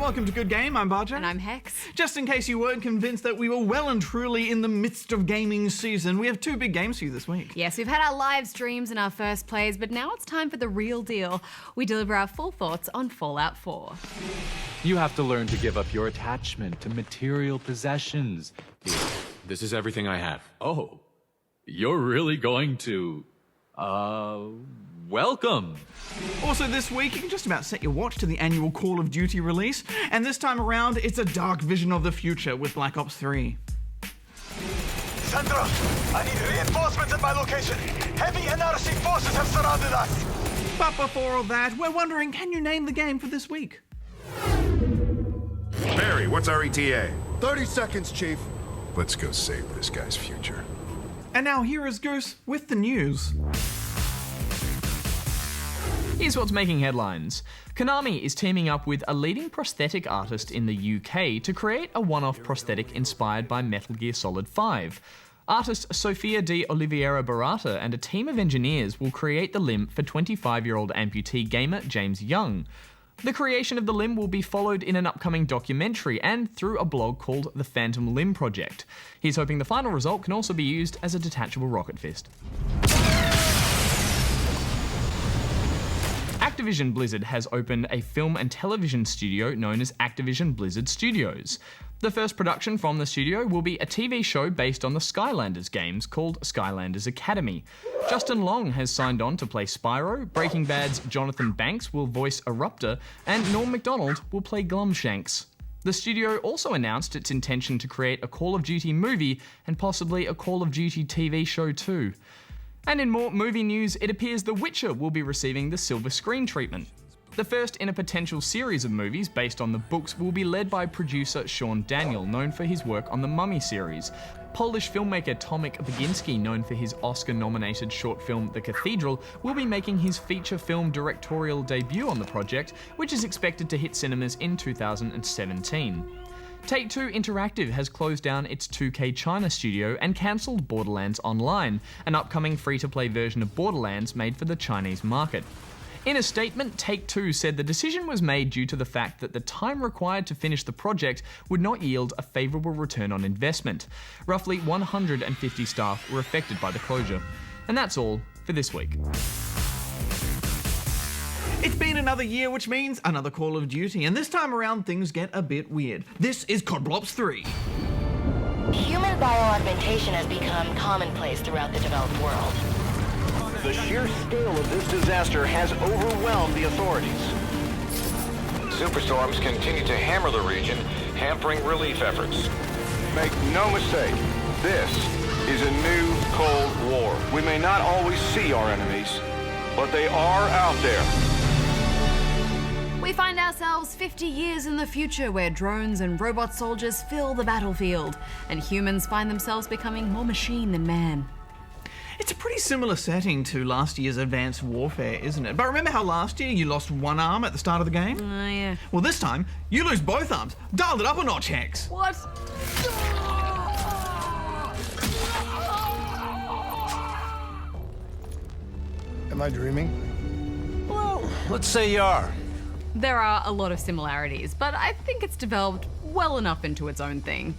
welcome to Good Game. I'm Bajo. And I'm Hex. Just in case you weren't convinced that we were well and truly in the midst of gaming season, we have two big games for you this week. Yes, we've had our live streams and our first plays, but now it's time for the real deal. We deliver our full thoughts on Fallout 4. You have to learn to give up your attachment to material possessions. Here, this is everything I have. Oh, you're really going to... welcome. Also this week, you can just about set your watch to the annual Call of Duty release, and this time around, it's a dark vision of the future with Black Ops 3. Sandra, I need reinforcements at my location. Heavy NRC forces have surrounded us. But before all that, we're wondering, can you name the game for this week? Barry, what's our ETA? 30 seconds, Chief. Let's go save this guy's future. And now here is Goose with the news. Here's what's making headlines. Konami is teaming up with a leading prosthetic artist in the UK to create a one-off prosthetic inspired by Metal Gear Solid 5. Artist Sofia de Oliveira Barata and a team of engineers will create the limb for 25-year-old amputee gamer James Young. The creation of the limb will be followed in an upcoming documentary and through a blog called The Phantom Limb Project. He's hoping the final result can also be used as a detachable rocket fist. Activision Blizzard has opened a film and television studio known as Activision Blizzard Studios. The first production from the studio will be a TV show based on the Skylanders games called Skylanders Academy. Justin Long has signed on to play Spyro, Breaking Bad's Jonathan Banks will voice Eruptor, and Norm Macdonald will play Glumshanks. The studio also announced its intention to create a Call of Duty movie and possibly a Call of Duty TV show too. And in more movie news, it appears The Witcher will be receiving the silver screen treatment. The first in a potential series of movies based on the books will be led by producer Sean Daniel, known for his work on the Mummy series. Polish filmmaker Tomek Baginski, known for his Oscar-nominated short film The Cathedral, will be making his feature film directorial debut on the project, which is expected to hit cinemas in 2017. Take-Two Interactive has closed down its 2K China studio and cancelled Borderlands Online, an upcoming free-to-play version of Borderlands made for the Chinese market. In a statement, Take-Two said the decision was made due to the fact that the time required to finish the project would not yield a favourable return on investment. Roughly 150 staff were affected by the closure. And that's all for this week. It's been another year, which means another Call of Duty, and this time around things get a bit weird. This is COD 3. Human bioaugmentation has become commonplace throughout the developed world. The sheer scale of this disaster has overwhelmed the authorities. Superstorms continue to hammer the region, hampering relief efforts. Make no mistake, this is a new Cold War. We may not always see our enemies, but they are out there. We find ourselves 50 years in the future where drones and robot soldiers fill the battlefield, and humans find themselves becoming more machine than man. It's a pretty similar setting to last year's Advanced Warfare, isn't it? But remember how last year you lost one arm at the start of the game? Yeah. Well, this time, you lose both arms. Dialed it up a notch, Hex. What? Am I dreaming? Well, let's say you are. There are a lot of similarities, but I think it's developed well enough into its own thing.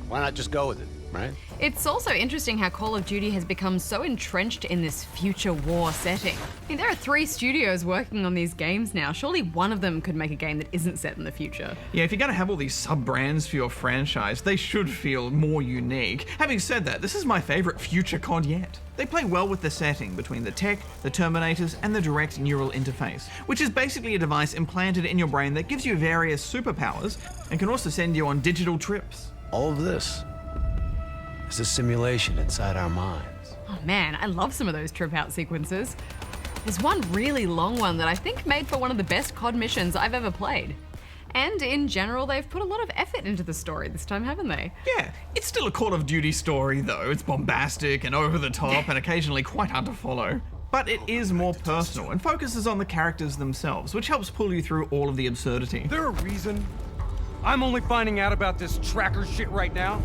Why not just go with it, right? It's also interesting how Call of Duty has become so entrenched in this future war setting. I mean, there are 3 studios working on these games now. Surely one of them could make a game that isn't set in the future. Yeah, if you're going to have all these sub-brands for your franchise, they should feel more unique. Having said that, this is my favourite future COD yet. They play well with the setting between the tech, the Terminators, and the direct neural interface, which is basically a device implanted in your brain that gives you various superpowers and can also send you on digital trips. All of this is a simulation inside our minds. Oh man, I love some of those trip out sequences. There's one really long one that I think made for one of the best COD missions I've ever played. And in general, they've put a lot of effort into the story this time, haven't they? Yeah, it's still a Call of Duty story though. It's bombastic and over the top and occasionally quite hard to follow. But it is more personal and focuses on the characters themselves, which helps pull you through all of the absurdity. Is there a reason I'm only finding out about this tracker shit right now?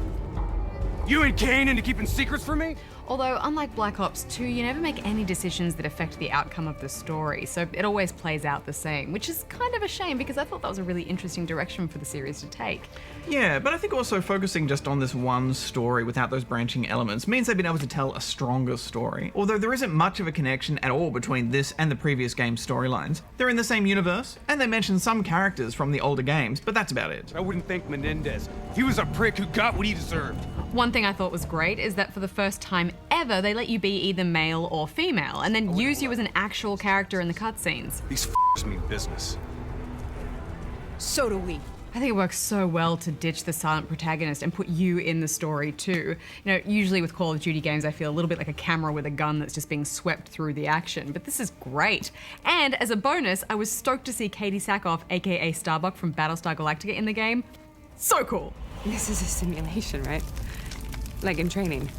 You and Kane into keeping secrets from me? Although, unlike Black Ops 2, you never make any decisions that affect the outcome of the story, so it always plays out the same, which is kind of a shame because I thought that was a really interesting direction for the series to take. Yeah, but I think also focusing just on this one story without those branching elements means they've been able to tell a stronger story. Although there isn't much of a connection at all between this and the previous game's storylines. They're in the same universe, and they mention some characters from the older games, but that's about it. I wouldn't thank Menendez. He was a prick who got what he deserved. One thing I thought was great is that for the first time ever, they let you be either male or female, and then use you as an actual character in the cutscenes. These f***ers mean business. So do we. I think it works so well to ditch the silent protagonist and put you in the story too. You know, usually with Call of Duty games, I feel a little bit like a camera with a gun that's just being swept through the action, but this is great. And as a bonus, I was stoked to see Katie Sackhoff, aka Starbuck from Battlestar Galactica in the game. So cool. This is a simulation, right? Like in training.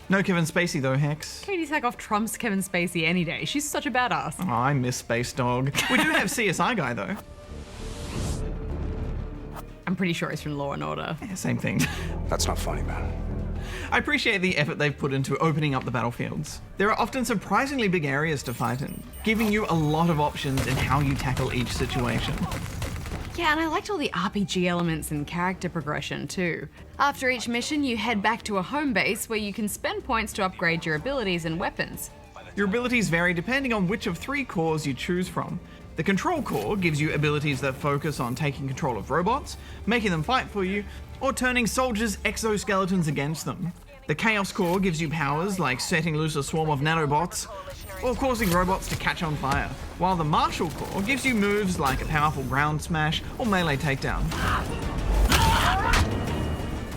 No Kevin Spacey though, Hex. Katie Sackhoff trumps Kevin Spacey any day. She's such a badass. Oh, I miss Space Dog. We do have CSI Guy though. I'm pretty sure he's from Law & Order. Yeah, same thing. That's not funny, man. I appreciate the effort they've put into opening up the battlefields. There are often surprisingly big areas to fight in, giving you a lot of options in how you tackle each situation. Yeah, and I liked all the RPG elements and character progression too. After each mission, you head back to a home base where you can spend points to upgrade your abilities and weapons. Your abilities vary depending on which of 3 cores you choose from. The Control Core gives you abilities that focus on taking control of robots, making them fight for you, or turning soldiers' exoskeletons against them. The Chaos Core gives you powers like setting loose a swarm of nanobots, or causing robots to catch on fire, while the Martial Core gives you moves like a powerful ground smash or melee takedown.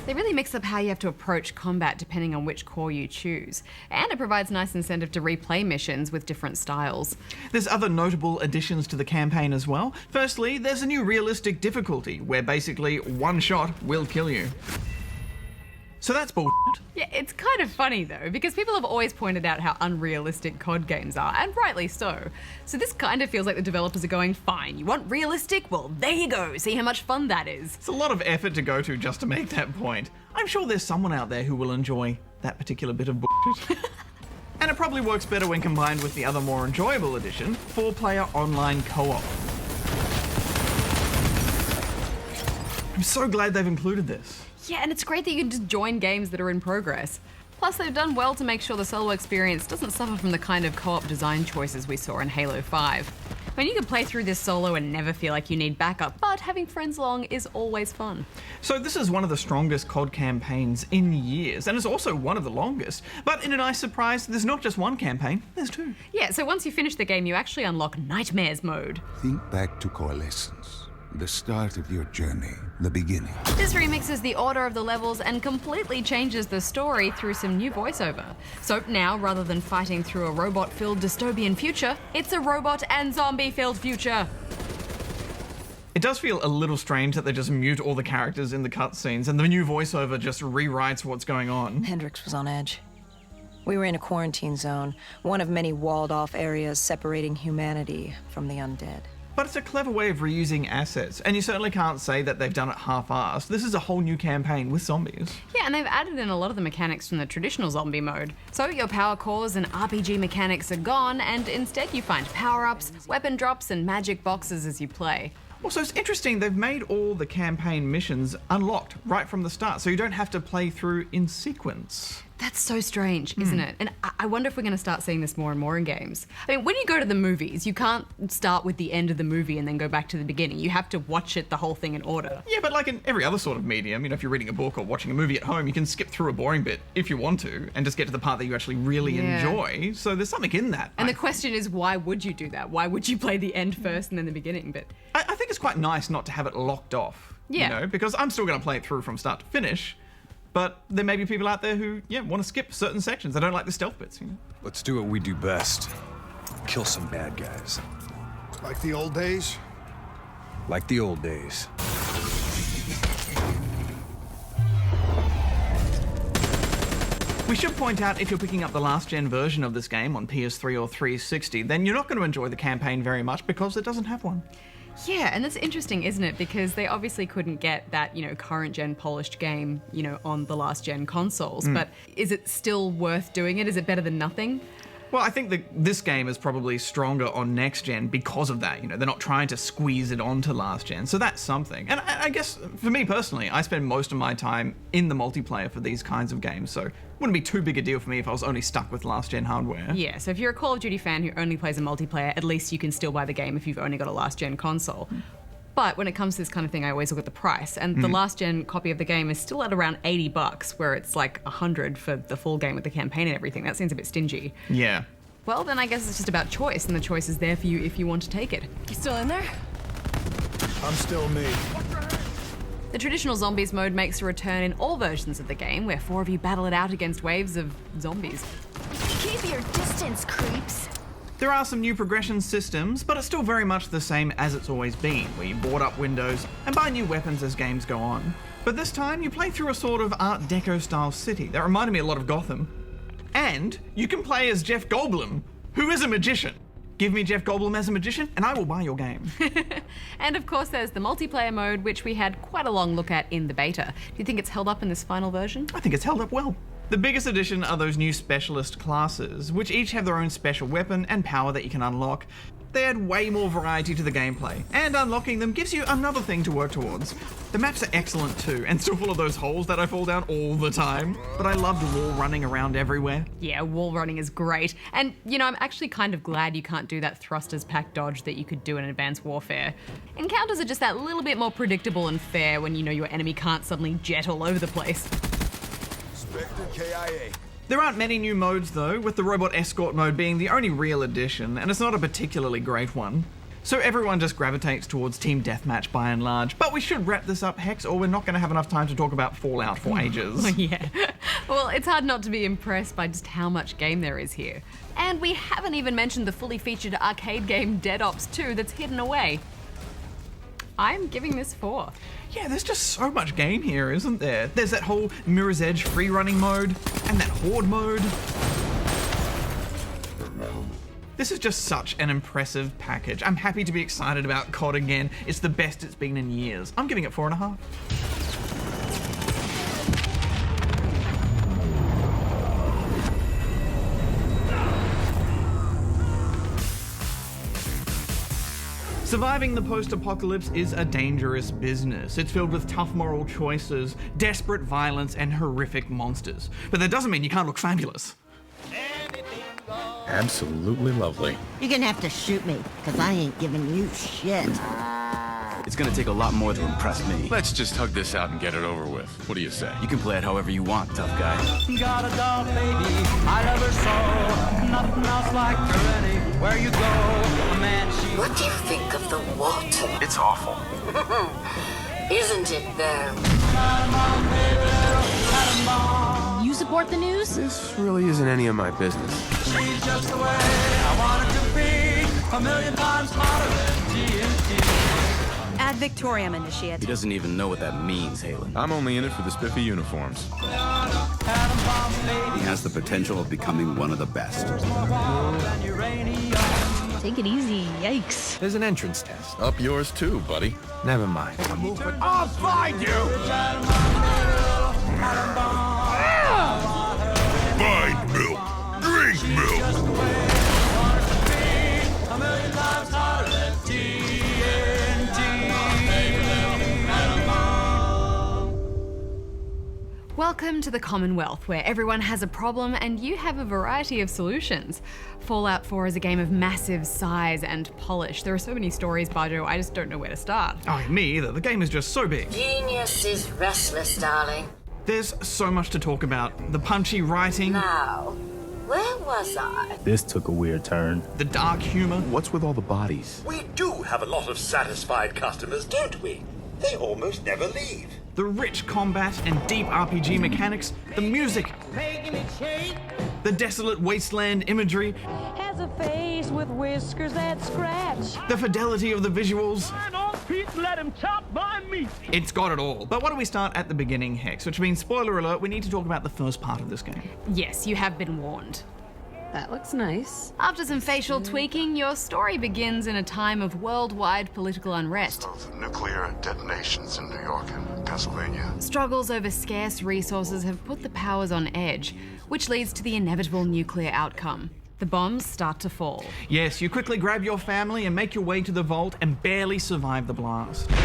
They really mix up how you have to approach combat depending on which core you choose, and it provides nice incentive to replay missions with different styles. There's other notable additions to the campaign as well. Firstly, there's a new realistic difficulty, where basically one shot will kill you. So that's bullshit. Yeah, it's kind of funny though, because people have always pointed out how unrealistic COD games are, and rightly so. So this kind of feels like the developers are going, fine, you want realistic? Well, there you go, see how much fun that is. It's a lot of effort to go to just to make that point. I'm sure there's someone out there who will enjoy that particular bit of bullshit. And it probably works better when combined with the other more enjoyable addition, 4-player online co-op. I'm so glad they've included this. Yeah, and it's great that you can just join games that are in progress. Plus, they've done well to make sure the solo experience doesn't suffer from the kind of co-op design choices we saw in Halo 5. I mean, you can play through this solo and never feel like you need backup, but having friends along is always fun. So this is one of the strongest COD campaigns in years, and it's also one of the longest. But in a nice surprise, there's not just one campaign, there's 2. Yeah, so once you finish the game, you actually unlock Nightmares mode. Think back to Coalescence. The start of your journey, the beginning. This remixes the order of the levels and completely changes the story through some new voiceover. So now, rather than fighting through a robot-filled dystopian future, it's a robot and zombie-filled future. It does feel a little strange that they just mute all the characters in the cutscenes and the new voiceover just rewrites what's going on. Hendrix was on edge. We were in a quarantine zone, one of many walled-off areas separating humanity from the undead. But it's a clever way of reusing assets, and you certainly can't say that they've done it half-assed. This is a whole new campaign with zombies. Yeah, and they've added in a lot of the mechanics from the traditional zombie mode. So your power cores and RPG mechanics are gone, and instead you find power-ups, weapon drops, and magic boxes as you play. Also, it's interesting, they've made all the campaign missions unlocked right from the start, so you don't have to play through in sequence. That's so strange, isn't it? And I wonder if we're going to start seeing this more and more in games. I mean, when you go to the movies, you can't start with the end of the movie and then go back to the beginning. You have to watch it, the whole thing in order. Yeah, but like in every other sort of medium, you know, if you're reading a book or watching a movie at home, you can skip through a boring bit if you want to and just get to the part that you actually really enjoy. So there's something in that. And the question is, why would you do that? Why would you play the end first and then the beginning? But I think it's quite nice not to have it locked off. Yeah. You know, because I'm still going to play it through from start to finish. But there may be people out there who, want to skip certain sections. They don't like the stealth bits, you know? Let's do what we do best. Kill some bad guys. Like the old days? Like the old days. We should point out, if you're picking up the last-gen version of this game on PS3 or 360, then you're not going to enjoy the campaign very much because it doesn't have one. Yeah, and that's interesting, isn't it? Because they obviously couldn't get that, current gen polished game, on the last gen consoles. But is it still worth doing it? Is it better than nothing? Well, I think that this game is probably stronger on next gen because of that. They're not trying to squeeze it onto last gen, so that's something. And I guess for me personally, I spend most of my time in the multiplayer for these kinds of games, so it wouldn't be too big a deal for me if I was only stuck with last gen hardware. Yeah, so if you're a Call of Duty fan who only plays a multiplayer, at least you can still buy the game if you've only got a last gen console. But when it comes to this kind of thing, I always look at the price, and the last gen copy of the game is still at around $80, where it's like $100 for the full game with the campaign and everything. That seems a bit stingy. Yeah. Well, then I guess it's just about choice, and the choice is there for you if you want to take it. You still in there? I'm still me. The traditional zombies mode makes a return in all versions of the game, where 4 of you battle it out against waves of zombies. Keep your distance, creeps. There are some new progression systems, but it's still very much the same as it's always been, where you board up windows and buy new weapons as games go on. But this time, you play through a sort of Art Deco style city that reminded me a lot of Gotham. And you can play as Jeff Goldblum, who is a magician. Give me Jeff Goldblum as a magician, and I will buy your game. And of course, there's the multiplayer mode, which we had quite a long look at in the beta. Do you think it's held up in this final version? I think it's held up well. The biggest addition are those new specialist classes, which each have their own special weapon and power that you can unlock. They add way more variety to the gameplay, and unlocking them gives you another thing to work towards. The maps are excellent too, and still full of those holes that I fall down all the time, but I loved wall running around everywhere. Yeah, wall running is great. And, I'm actually kind of glad you can't do that thrusters pack dodge that you could do in Advanced Warfare. Encounters are just that little bit more predictable and fair when your enemy can't suddenly jet all over the place. Spectre KIA. There aren't many new modes though, with the robot escort mode being the only real addition, and it's not a particularly great one. So everyone just gravitates towards Team Deathmatch by and large. But we should wrap this up, Hex, or we're not going to have enough time to talk about Fallout for ages. Yeah. Well, it's hard not to be impressed by just how much game there is here. And we haven't even mentioned the fully featured arcade game Dead Ops 2 that's hidden away. I'm giving this 4. Yeah, there's just so much game here, isn't there? There's that whole Mirror's Edge free running mode, and that Horde mode. This is just such an impressive package. I'm happy to be excited about COD again. It's the best it's been in years. I'm giving it 4.5. Surviving the post-apocalypse is a dangerous business. It's filled with tough moral choices, desperate violence, and horrific monsters. But that doesn't mean you can't look fabulous. Absolutely lovely. You're gonna have to shoot me, because I ain't giving you shit. It's gonna take a lot more to impress me. Let's just hug this out and get it over with. What do you say? You can play it however you want, tough guy. Got a doll, baby, I love her so. Nothing else like her anywhere you go. A man, she... What do you think of the water? It's awful. Isn't it, though? You support the news? This really isn't any of my business. She's just the way I want it to be. A million times hotter than TNT. Ad Victoriam initiate. He doesn't even know what that means, Halen. I'm only in it for the spiffy uniforms. He has the potential of becoming one of the best. Take it easy, yikes. There's an entrance test. Up yours too, buddy. Never mind. I'll find you! Find milk. Drink milk. A million times hotter than TNT. Welcome to the Commonwealth, where everyone has a problem and you have a variety of solutions. Fallout 4 is a game of massive size and polish. There are so many stories, Bajo, I just don't know where to start. Oh, me either. The game is just so big. Genius is restless, darling. There's so much to talk about. The punchy writing. Now, where was I? This took a weird turn. The dark humor. What's with all the bodies? We do have a lot of satisfied customers, don't we? They almost never leave. The rich combat and deep RPG mechanics. The music. The desolate wasteland imagery. Has a face with whiskers that scratch. The fidelity of the visuals. Let him chop my meat. It's got it all. But why don't we start at the beginning, Hex? Which means, spoiler alert, we need to talk about the first part of this game. Yes, you have been warned. That looks nice. After some facial tweaking, your story begins in a time of worldwide political unrest. Nuclear detonations in New York and Pennsylvania. Struggles over scarce resources have put the powers on edge, which leads to the inevitable nuclear outcome. The bombs start to fall. Yes, you quickly grab your family and make your way to the vault and barely survive the blast. Oh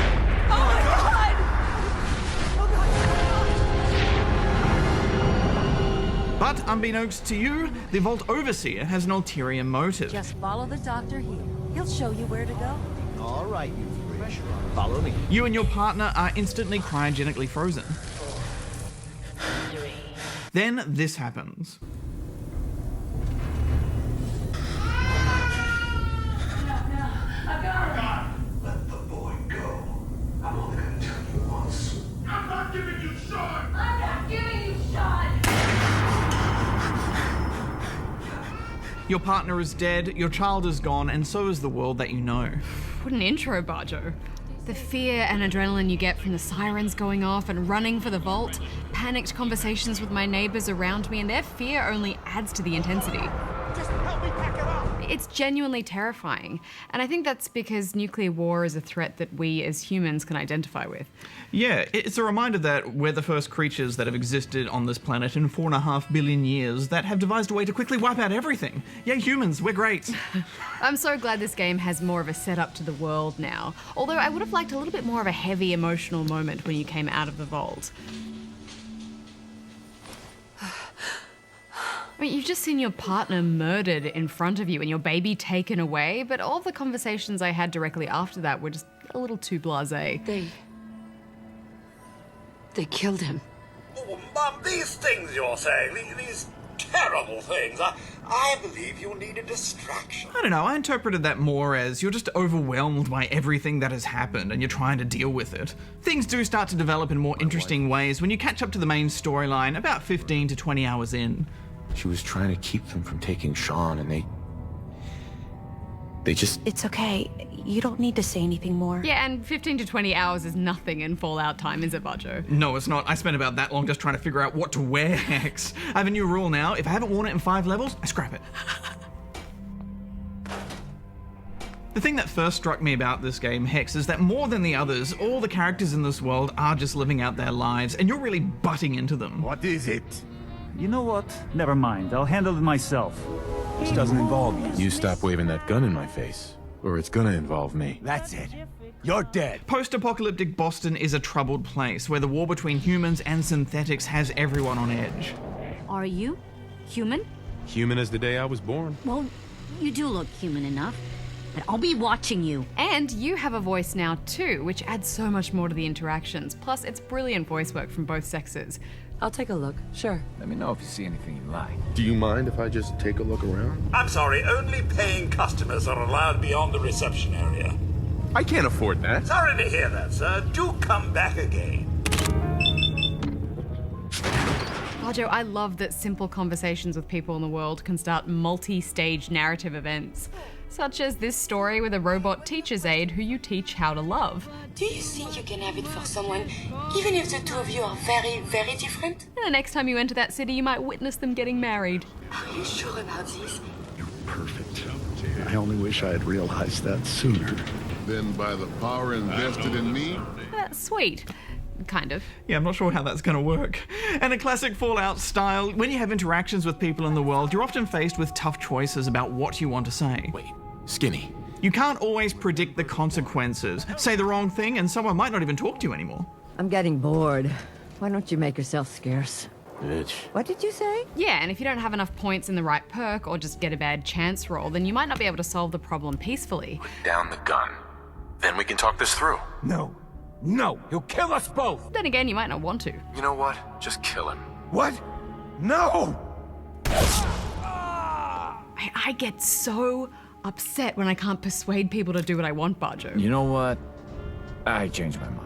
my God! But unbeknownst to you, the Vault Overseer has an ulterior motive. Just follow the doctor here. He'll show you where to go. All right, you three. Follow me. You and your partner are instantly cryogenically frozen. Then this happens. Let the boy go. I'm only gonna tell you once. I'm not giving you Sean! I'm not giving you Sean! Your partner is dead, your child is gone, and so is the world that you know. What an intro, Bajo. The fear and adrenaline you get from the sirens going off and running for the vault, panicked conversations with my neighbors around me, and their fear only adds to the intensity. Just help me pack it up! It's genuinely terrifying, and I think that's because nuclear war is a threat that we as humans can identify with. Yeah, it's a reminder that we're the first creatures that have existed on this planet in 4.5 billion years that have devised a way to quickly wipe out everything. Yay, humans, we're great. I'm so glad this game has more of a setup to the world now, although I would have liked a little bit more of a heavy emotional moment when you came out of the vault. I mean, you've just seen your partner murdered in front of you and your baby taken away, but all the conversations I had directly after that were just a little too blasé. They killed him. Oh, Mum, these things you're saying, these terrible things, I believe you need a distraction. I don't know, I interpreted that more as you're just overwhelmed by everything that has happened and you're trying to deal with it. Things do start to develop in more interesting ways when you catch up to the main storyline about 15 to 20 hours in. She was trying to keep them from taking Sean, and they just... It's okay. You don't need to say anything more. Yeah, and 15 to 20 hours is nothing in Fallout time, is it, Bajo? No, it's not. I spent about that long just trying to figure out what to wear, Hex. I have a new rule now. If I haven't worn it in 5 levels, I scrap it. The thing that first struck me about this game, Hex, is that more than the others, all the characters in this world are just living out their lives, and you're really butting into them. What is it? You know what? Never mind. I'll handle it myself. This doesn't involve you. You stop waving that gun in my face, or it's gonna involve me. That's it. You're dead. Post-apocalyptic Boston is a troubled place where the war between humans and synthetics has everyone on edge. Are you human? Human as the day I was born. Well, you do look human enough. But I'll be watching you. And you have a voice now too, which adds so much more to the interactions. Plus, it's brilliant voice work from both sexes. I'll take a look, sure. Let me know if you see anything you like. Do you mind if I just take a look around? I'm sorry, only paying customers are allowed beyond the reception area. I can't afford that. Sorry to hear that, sir. Do come back again. Bajo, I love that simple conversations with people in the world can start multi-stage narrative events. Such as this story with a robot teacher's aide who you teach how to love. Do you think you can have it for someone, even if the two of you are very, very different? And the next time you enter that city, you might witness them getting married. Are you sure about this? You're perfect. I only wish I had realized that sooner. Then by the power invested in me? Sweet. Kind of. Yeah, I'm not sure how that's going to work. And in classic Fallout style, when you have interactions with people in the world, you're often faced with tough choices about what you want to say. Wait, Skinny. You can't always predict the consequences. Say the wrong thing and someone might not even talk to you anymore. I'm getting bored. Why don't you make yourself scarce? Bitch. What did you say? Yeah, and if you don't have enough points in the right perk or just get a bad chance roll, then you might not be able to solve the problem peacefully. Put down the gun. Then we can talk this through. No. No, he'll kill us both. Then again, you might not want to. You know what? Just kill him. What? No! I get so upset when I can't persuade people to do what I want, Bajo. You know what? I changed my mind.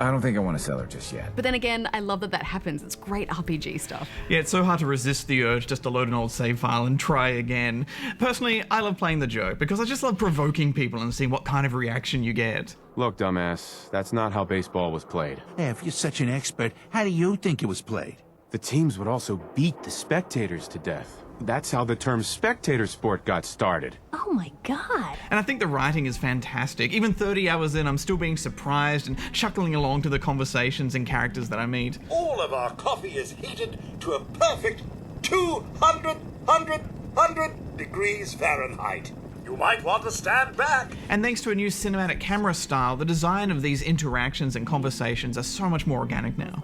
I don't think I want to sell her just yet. But then again, I love that that happens. It's great RPG stuff. Yeah, it's so hard to resist the urge just to load an old save file and try again. Personally, I love playing the joke because I just love provoking people and seeing what kind of reaction you get. Look, dumbass, that's not how baseball was played. Hey, if you're such an expert, how do you think it was played? The teams would also beat the spectators to death. That's how the term spectator sport got started. Oh my god. And I think the writing is fantastic. Even 30 hours in, I'm still being surprised and chuckling along to the conversations and characters that I meet. All of our coffee is heated to a perfect 200 degrees Fahrenheit. You might want to stand back. And thanks to a new cinematic camera style, the design of these interactions and conversations are so much more organic now.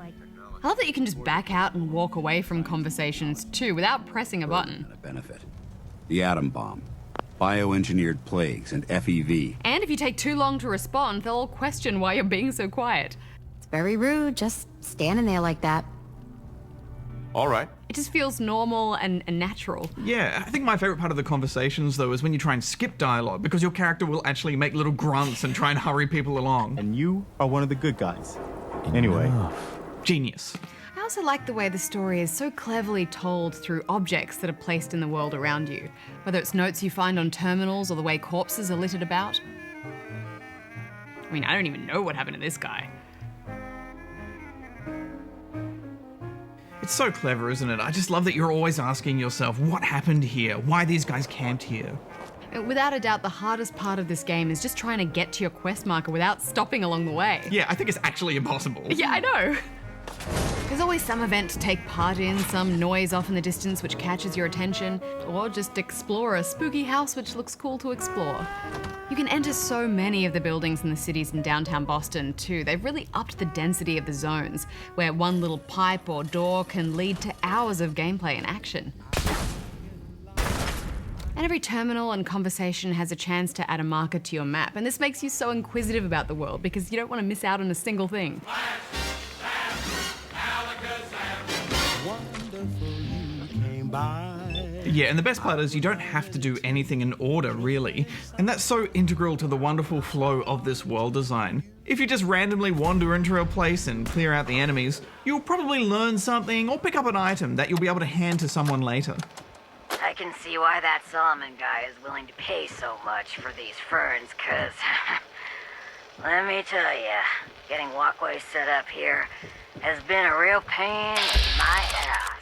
I love that you can just back out and walk away from conversations too without pressing a button. Benefit. The atom bomb, bioengineered plagues, and FEV. And if you take too long to respond, they'll all question why you're being so quiet. It's very rude, just standing there like that. All right. It just feels normal and natural. Yeah, I think my favorite part of the conversations, though, is when you try and skip dialogue, because your character will actually make little grunts and try and hurry people along. And you are one of the good guys. Anyway. Genius. I also like the way the story is so cleverly told through objects that are placed in the world around you, whether it's notes you find on terminals or the way corpses are littered about. I mean, I don't even know what happened to this guy. It's so clever, isn't it? I just love that you're always asking yourself, what happened here? Why these guys camped here? Without a doubt, the hardest part of this game is just trying to get to your quest marker without stopping along the way. Yeah, I think it's actually impossible. Yeah, I know. There's always some event to take part in, some noise off in the distance which catches your attention, or just explore a spooky house which looks cool to explore. You can enter so many of the buildings in the cities in downtown Boston too. They've really upped the density of the zones, where one little pipe or door can lead to hours of gameplay and action. And every terminal and conversation has a chance to add a marker to your map, and this makes you so inquisitive about the world because you don't want to miss out on a single thing. Yeah, and the best part is you don't have to do anything in order, really. And that's so integral to the wonderful flow of this world design. If you just randomly wander into a place and clear out the enemies, you'll probably learn something or pick up an item that you'll be able to hand to someone later. I can see why that Solomon guy is willing to pay so much for these ferns, cause let me tell ya, getting walkways set up here has been a real pain in my ass.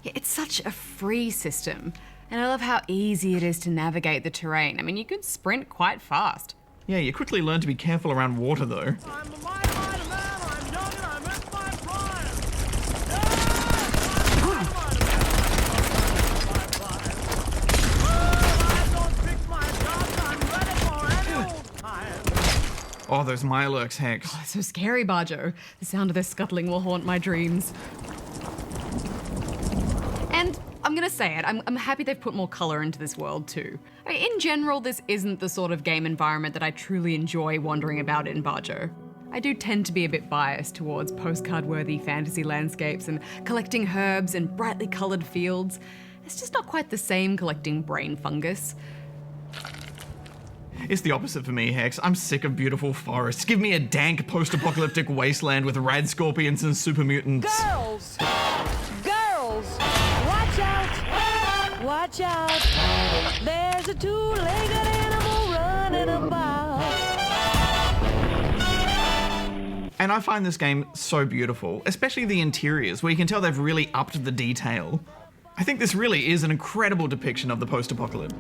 Yeah, it's such a free system, and I love how easy it is to navigate the terrain. I mean, you can sprint quite fast. Yeah, you quickly learn to be careful around water, though. Oh, those Mirelurks, Hex. Oh, it's so scary, Bajo. The sound of their scuttling will haunt my dreams. And I'm gonna say it, I'm happy they've put more colour into this world too. I mean, in general, this isn't the sort of game environment that I truly enjoy wandering about in, Bajo. I do tend to be a bit biased towards postcard-worthy fantasy landscapes and collecting herbs and brightly coloured fields. It's just not quite the same collecting brain fungus. It's the opposite for me, Hex. I'm sick of beautiful forests. Give me a dank post-apocalyptic wasteland with rad scorpions and super mutants. Girls! Girls! Watch out! Watch out! There's a two-legged animal running about. And I find this game so beautiful, especially the interiors, where you can tell they've really upped the detail. I think this really is an incredible depiction of the post-apocalypse.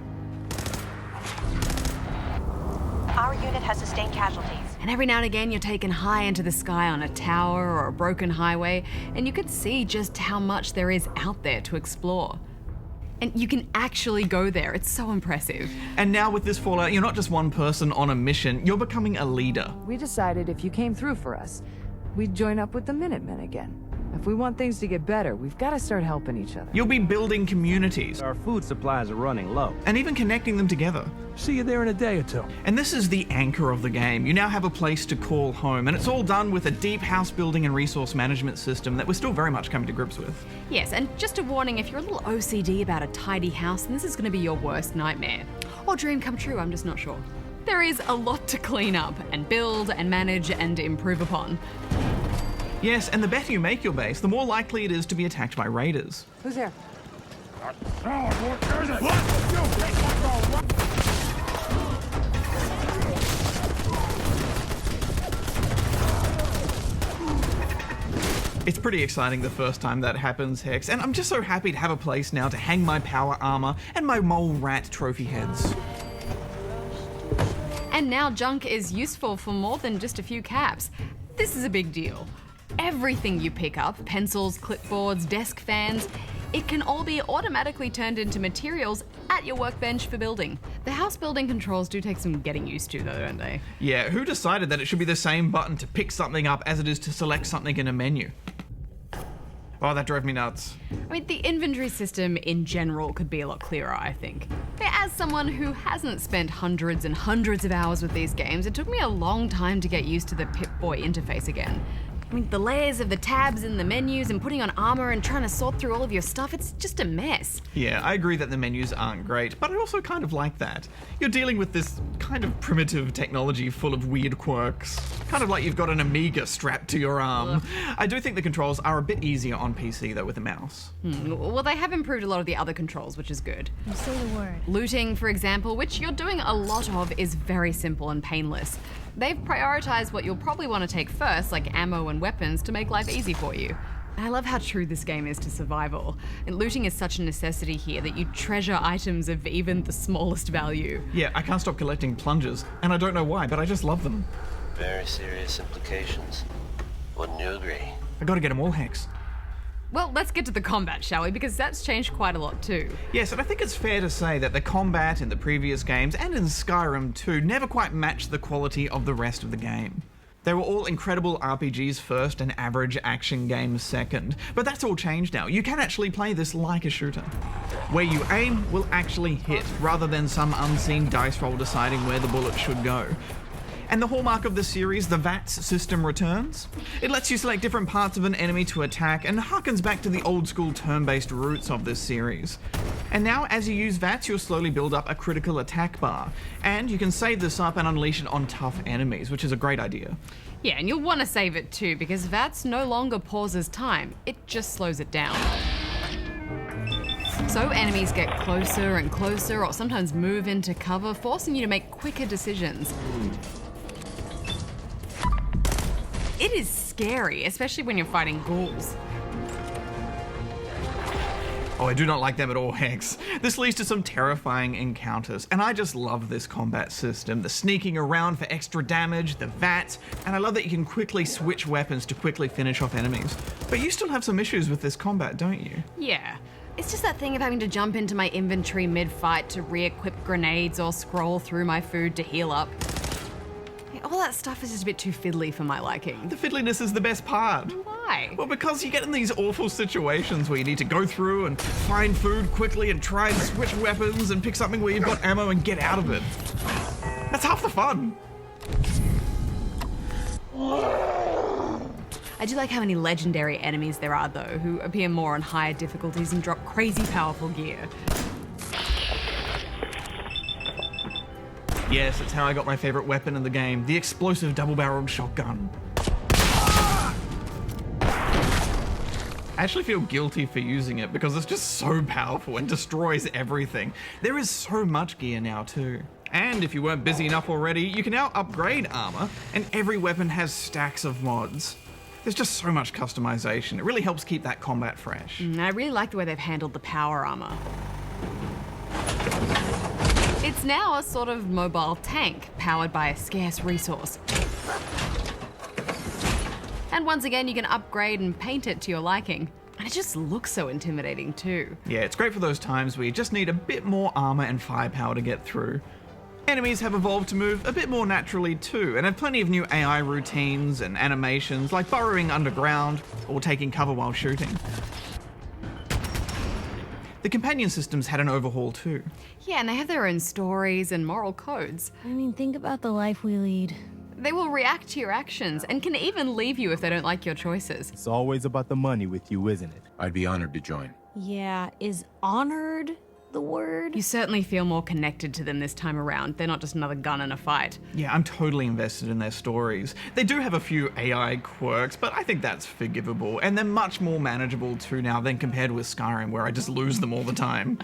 Our unit has sustained casualties. And every now and again you're taken high into the sky on a tower or a broken highway, and you can see just how much there is out there to explore. And you can actually go there. It's so impressive. And now with this Fallout, you're not just one person on a mission, you're becoming a leader. We decided if you came through for us, we'd join up with the Minutemen again. If we want things to get better, we've got to start helping each other. You'll be building communities. Our food supplies are running low. And even connecting them together. See you there in a day or two. And this is the anchor of the game. You now have a place to call home, and it's all done with a deep house building and resource management system that we're still very much coming to grips with. Yes, and just a warning, if you're a little OCD about a tidy house, then this is going to be your worst nightmare. Or dream come true, I'm just not sure. There is a lot to clean up and build and manage and improve upon. Yes, and the better you make your base, the more likely it is to be attacked by raiders. Who's there? It's pretty exciting the first time that happens, Hex, and I'm just so happy to have a place now to hang my power armor and my mole rat trophy heads. And now junk is useful for more than just a few caps. This is a big deal. Everything you pick up, pencils, clipboards, desk fans, it can all be automatically turned into materials at your workbench for building. The house building controls do take some getting used to though, don't they? Yeah, who decided that it should be the same button to pick something up as it is to select something in a menu? Oh, that drove me nuts. I mean, the inventory system in general could be a lot clearer, I think. As someone who hasn't spent hundreds and hundreds of hours with these games, it took me a long time to get used to the Pip-Boy interface again. I mean, the layers of the tabs and the menus and putting on armor and trying to sort through all of your stuff, it's just a mess. Yeah, I agree that the menus aren't great, but I also kind of like that. You're dealing with this kind of primitive technology full of weird quirks. Kind of like you've got an Amiga strapped to your arm. Ugh. I do think the controls are a bit easier on PC though with a mouse. Well, they have improved a lot of the other controls, which is good. You say the word. Looting, for example, which you're doing a lot of, is very simple and painless. They've prioritized what you'll probably want to take first, like ammo and weapons, to make life easy for you. I love how true this game is to survival. And looting is such a necessity here that you treasure items of even the smallest value. Yeah, I can't stop collecting plungers, and I don't know why, but I just love them. Very serious implications. Wouldn't you agree? I gotta get them all, Hex. Well, let's get to the combat, shall we? Because that's changed quite a lot too. Yes, and I think it's fair to say that the combat in the previous games, and in Skyrim too, never quite matched the quality of the rest of the game. They were all incredible RPGs first and average action games second, but that's all changed now. You can actually play this like a shooter. Where you aim will actually hit, rather than some unseen dice roll deciding where the bullet should go. And the hallmark of the series, the VATS system, returns. It lets you select different parts of an enemy to attack and harkens back to the old school turn-based roots of this series. And now, as you use VATS, you'll slowly build up a critical attack bar. And you can save this up and unleash it on tough enemies, which is a great idea. Yeah, and you'll want to save it too, because VATS no longer pauses time, it just slows it down. So enemies get closer and closer, or sometimes move into cover, forcing you to make quicker decisions. It is scary, especially when you're fighting ghouls. Oh, I do not like them at all, Hex. This leads to some terrifying encounters, and I just love this combat system. The sneaking around for extra damage, the VATS, and I love that you can quickly switch weapons to quickly finish off enemies. But you still have some issues with this combat, don't you? Yeah. It's just that thing of having to jump into my inventory mid-fight to re-equip grenades or scroll through my food to heal up. All that stuff is just a bit too fiddly for my liking. The fiddliness is the best part. Why? Well, because you get in these awful situations where you need to go through and find food quickly and try and switch weapons and pick something where you've got ammo and get out of it. That's half the fun. I do like how many legendary enemies there are, though, who appear more on higher difficulties and drop crazy powerful gear. Yes, it's how I got my favorite weapon in the game, the explosive double-barreled shotgun. I actually feel guilty for using it because it's just so powerful and destroys everything. There is so much gear now too. And if you weren't busy enough already, you can now upgrade armor, and every weapon has stacks of mods. There's just so much customization. It really helps keep that combat fresh. I really like the way they've handled the power armor. It's now a sort of mobile tank, powered by a scarce resource. And once again, you can upgrade and paint it to your liking. And it just looks so intimidating too. Yeah, it's great for those times where you just need a bit more armor and firepower to get through. Enemies have evolved to move a bit more naturally too, and have plenty of new AI routines and animations, like burrowing underground or taking cover while shooting. The companion systems had an overhaul too. Yeah, and they have their own stories and moral codes. I mean, think about the life we lead. They will react to your actions and can even leave you if they don't like your choices. It's always about the money with you, isn't it? I'd be honored to join. Yeah, is honored the word? You certainly feel more connected to them this time around. They're not just another gun in a fight. Yeah, I'm totally invested in their stories. They do have a few AI quirks, but I think that's forgivable, and they're much more manageable too now than compared with Skyrim, where I just lose them all the time.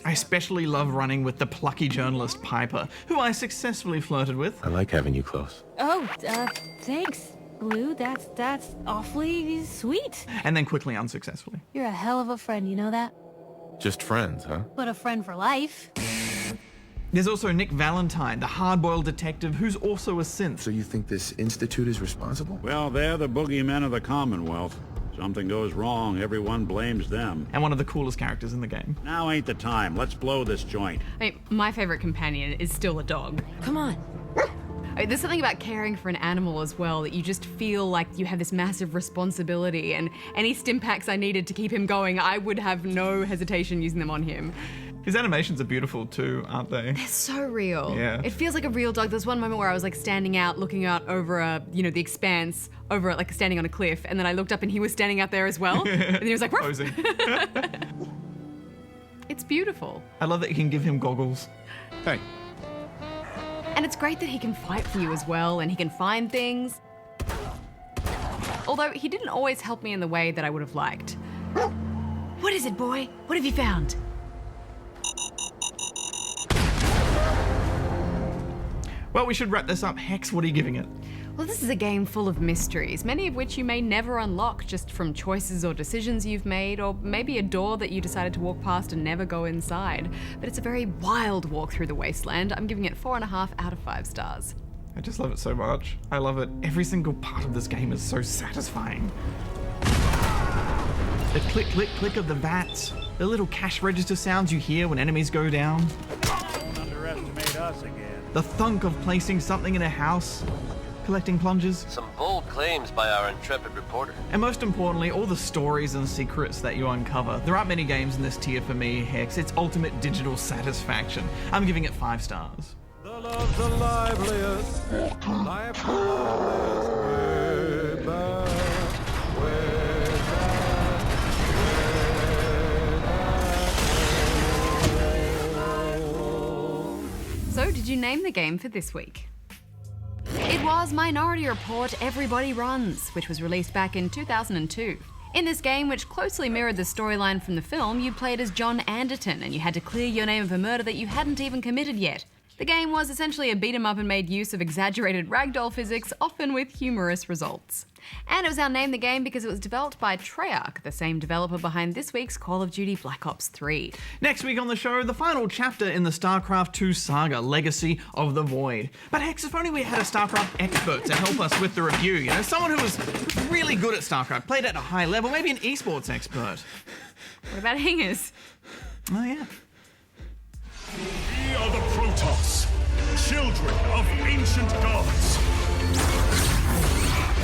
I especially love running with the plucky journalist Piper, who I successfully flirted with. I like having you close. Oh, thanks. Blue, that's awfully sweet. And then quickly unsuccessfully. You're a hell of a friend, you know that? Just friends, huh? But a friend for life. There's also Nick Valentine, the hard-boiled detective who's also a synth. So you think this institute is responsible? Well, they're the boogeymen of the Commonwealth. Something goes wrong, everyone blames them. And one of the coolest characters in the game. Now ain't the time. Let's blow this joint. Hey, my favorite companion is still a dog. Come on. There's something about caring for an animal as well that you just feel like you have this massive responsibility, and any stim packs I needed to keep him going, I would have no hesitation using them on him. His animations are beautiful too, aren't they? They're so real. Yeah. It feels like a real dog. There's one moment where I was like standing out, looking out over the expanse, over like standing on a cliff, and then I looked up and he was standing out there as well. And he was like, posing. It's beautiful. I love that you can give him goggles. Hey. And it's great that he can fight for you as well, and he can find things. Although he didn't always help me in the way that I would have liked. What is it, boy? What have you found? Well, we should wrap this up. Hex, what are you giving it? Well, this is a game full of mysteries, many of which you may never unlock just from choices or decisions you've made, or maybe a door that you decided to walk past and never go inside. But it's a very wild walk through the wasteland. I'm giving it 4.5 out of 5 stars. I just love it so much. I love it. Every single part of this game is so satisfying. The click, click, click of the vats, the little cash register sounds you hear when enemies go down. Don't underestimate us again. The thunk of placing something in a house, collecting plungers. Some bold claims by our intrepid reporter. And most importantly, all the stories and secrets that you uncover. There aren't many games in this tier for me, Hex. It's ultimate digital satisfaction. I'm giving it 5 stars. The love's the liveliest. Life the liveliest. Way back, way back. So, did you name the game for this week? It was Minority Report Everybody Runs, which was released back in 2002. In this game, which closely mirrored the storyline from the film, you played as John Anderton and you had to clear your name of a murder that you hadn't even committed yet. The game was essentially a beat-em-up and made use of exaggerated ragdoll physics, often with humorous results. And it was our Name the Game because it was developed by Treyarch, the same developer behind this week's Call of Duty Black Ops 3. Next week on the show, the final chapter in the StarCraft II saga, Legacy of the Void. But Hex, if only we had a StarCraft expert to help us with the review, you know, someone who was really good at StarCraft, played at a high level, maybe an esports expert. What about Hingers? Oh yeah. We are the Protoss, children of ancient gods.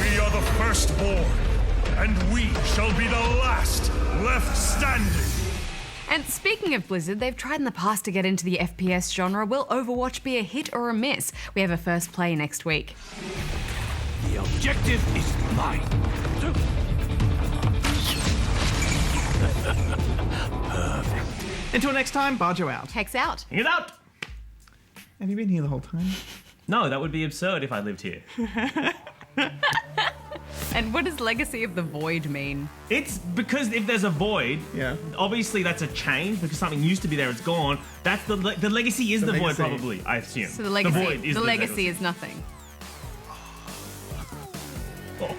We are the firstborn, and we shall be the last left standing. And speaking of Blizzard, they've tried in the past to get into the FPS genre. Will Overwatch be a hit or a miss? We have a first play next week. The objective is mine. Perfect. Until next time, Bajo out. Hex out. Get out! Have you been here the whole time? No, that would be absurd if I lived here. And what does Legacy of the Void mean? It's because if there's a void, yeah, obviously that's a change because something used to be there, it's gone. That's the legacy is the void, probably, I assume. So the legacy, void is the legacy is nothing. Oh.